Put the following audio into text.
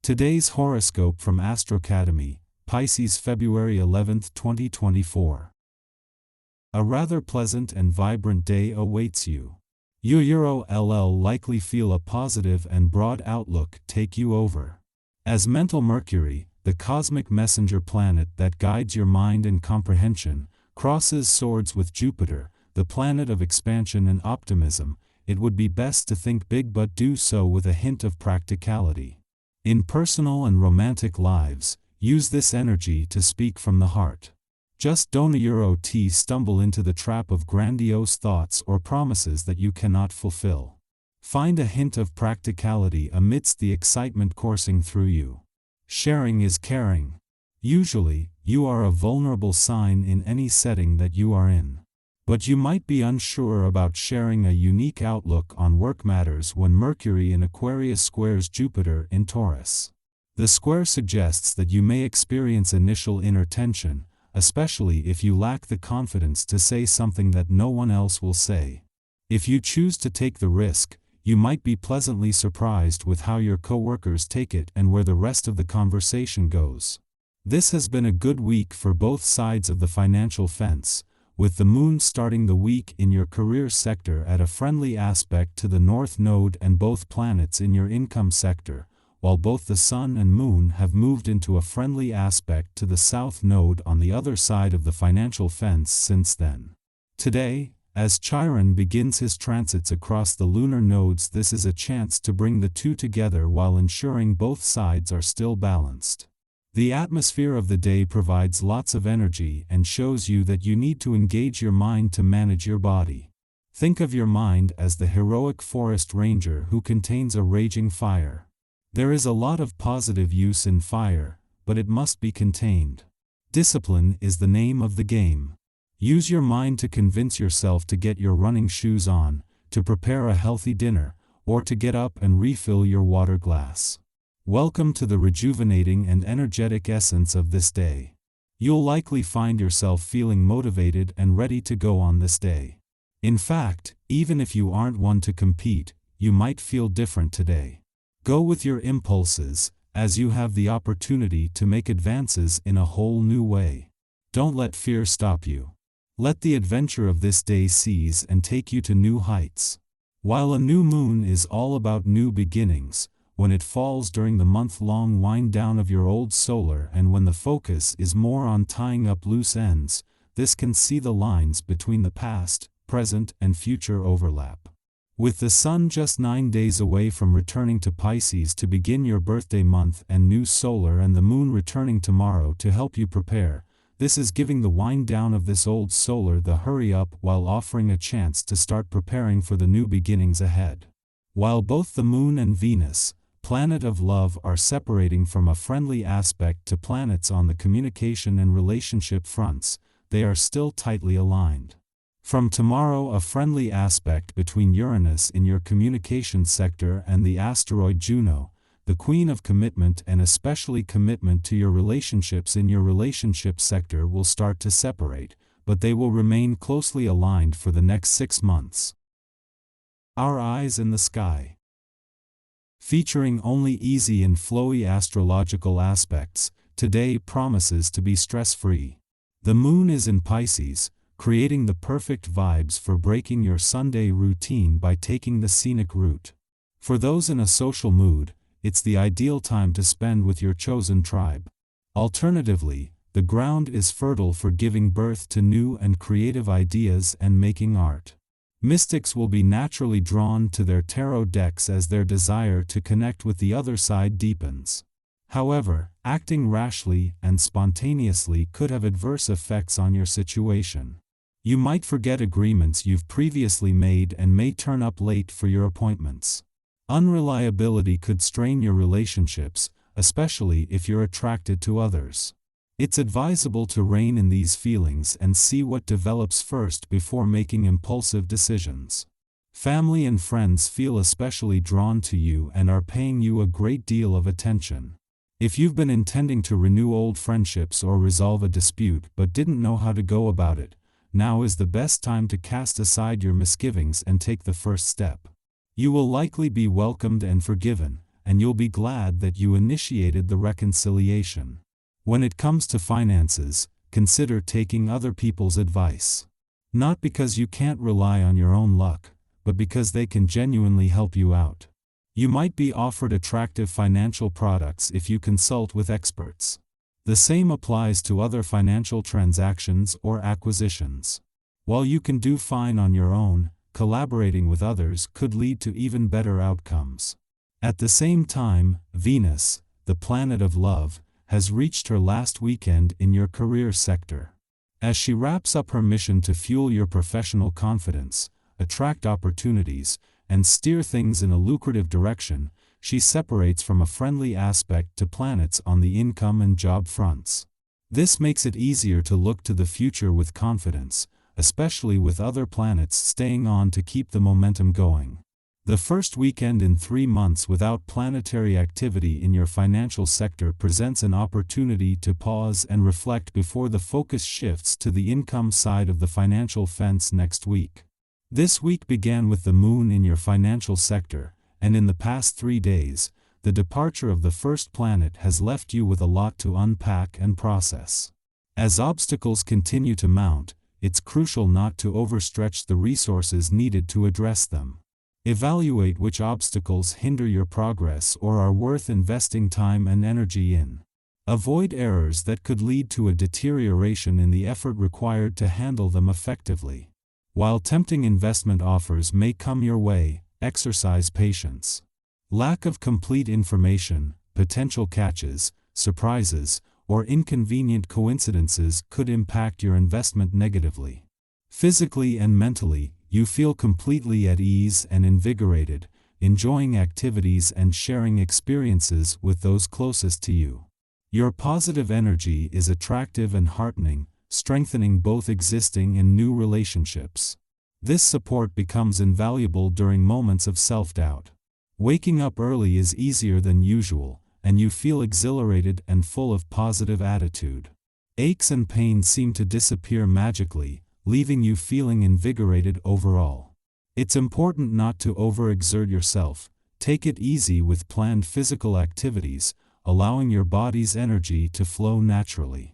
Today's horoscope from Astrocademy, Pisces February 11, 2024. A rather pleasant and vibrant day awaits you. You'll likely feel a positive and broad outlook take you over. As mental Mercury, the cosmic messenger planet that guides your mind and comprehension, crosses swords with Jupiter, the planet of expansion and optimism, it would be best to think big but do so with a hint of practicality. In personal and romantic lives, use this energy to speak from the heart. Just don't stumble into the trap of grandiose thoughts or promises that you cannot fulfill. Find a hint of practicality amidst the excitement coursing through you. Sharing is caring. Usually, you are a vulnerable sign in any setting that you are in. But you might be unsure about sharing a unique outlook on work matters when Mercury in Aquarius squares Jupiter in Taurus. The square suggests that you may experience initial inner tension, especially if you lack the confidence to say something that no one else will say. If you choose to take the risk, you might be pleasantly surprised with how your coworkers take it and where the rest of the conversation goes. This has been a good week for both sides of the financial fence, with the moon starting the week in your career sector at a friendly aspect to the North Node and both planets in your income sector, while both the Sun and Moon have moved into a friendly aspect to the South Node on the other side of the financial fence since then. Today, as Chiron begins his transits across the lunar nodes, this is a chance to bring the two together while ensuring both sides are still balanced. The atmosphere of the day provides lots of energy and shows you that you need to engage your mind to manage your body. Think of your mind as the heroic forest ranger who contains a raging fire. There is a lot of positive use in fire, but it must be contained. Discipline is the name of the game. Use your mind to convince yourself to get your running shoes on, to prepare a healthy dinner, or to get up and refill your water glass. Welcome to the rejuvenating and energetic essence of this day. You'll likely find yourself feeling motivated and ready to go on this day. In fact, even if you aren't one to compete, you might feel different today. Go with your impulses, as you have the opportunity to make advances in a whole new way. Don't let fear stop you. Let the adventure of this day seize and take you to new heights. While a new moon is all about new beginnings, when it falls during the month-long wind-down of your old solar and when the focus is more on tying up loose ends, this can see the lines between the past, present, and future overlap. With the Sun just 9 days away from returning to Pisces to begin your birthday month and new solar and the Moon returning tomorrow to help you prepare, this is giving the wind-down of this old solar the hurry-up while offering a chance to start preparing for the new beginnings ahead. While both the Moon and Venus, planet of love, are separating from a friendly aspect to planets on the communication and relationship fronts, they are still tightly aligned. From tomorrow, a friendly aspect between Uranus in your communication sector and the asteroid Juno, the queen of commitment and especially commitment to your relationships in your relationship sector, will start to separate, but they will remain closely aligned for the next 6 months. Our eyes in the sky. Featuring only easy and flowy astrological aspects, today promises to be stress-free. The moon is in Pisces, creating the perfect vibes for breaking your Sunday routine by taking the scenic route. For those in a social mood, it's the ideal time to spend with your chosen tribe. Alternatively, the ground is fertile for giving birth to new and creative ideas and making art. Mystics will be naturally drawn to their tarot decks as their desire to connect with the other side deepens. However, acting rashly and spontaneously could have adverse effects on your situation. You might forget agreements you've previously made and may turn up late for your appointments. Unreliability could strain your relationships, especially if you're attracted to others. It's advisable to rein in these feelings and see what develops first before making impulsive decisions. Family and friends feel especially drawn to you and are paying you a great deal of attention. If you've been intending to renew old friendships or resolve a dispute but didn't know how to go about it, now is the best time to cast aside your misgivings and take the first step. You will likely be welcomed and forgiven, and you'll be glad that you initiated the reconciliation. When it comes to finances, consider taking other people's advice. Not because you can't rely on your own luck, but because they can genuinely help you out. You might be offered attractive financial products if you consult with experts. The same applies to other financial transactions or acquisitions. While you can do fine on your own, collaborating with others could lead to even better outcomes. At the same time, Venus, the planet of love, has reached her last weekend in your career sector. As she wraps up her mission to fuel your professional confidence, attract opportunities, and steer things in a lucrative direction, she separates from a friendly aspect to planets on the income and job fronts. This makes it easier to look to the future with confidence, especially with other planets staying on to keep the momentum going. The first weekend in 3 months without planetary activity in your financial sector presents an opportunity to pause and reflect before the focus shifts to the income side of the financial fence next week. This week began with the moon in your financial sector, and in the past 3 days, the departure of the first planet has left you with a lot to unpack and process. As obstacles continue to mount, it's crucial not to overstretch the resources needed to address them. Evaluate which obstacles hinder your progress or are worth investing time and energy in. Avoid errors that could lead to a deterioration in the effort required to handle them effectively. While tempting investment offers may come your way, exercise patience. Lack of complete information, potential catches, surprises, or inconvenient coincidences could impact your investment negatively. Physically and mentally, you feel completely at ease and invigorated, enjoying activities and sharing experiences with those closest to you. Your positive energy is attractive and heartening, strengthening both existing and new relationships. This support becomes invaluable during moments of self-doubt. Waking up early is easier than usual, and you feel exhilarated and full of positive attitude. Aches and pains seem to disappear magically, leaving you feeling invigorated overall. It's important not to overexert yourself. Take it easy with planned physical activities, allowing your body's energy to flow naturally.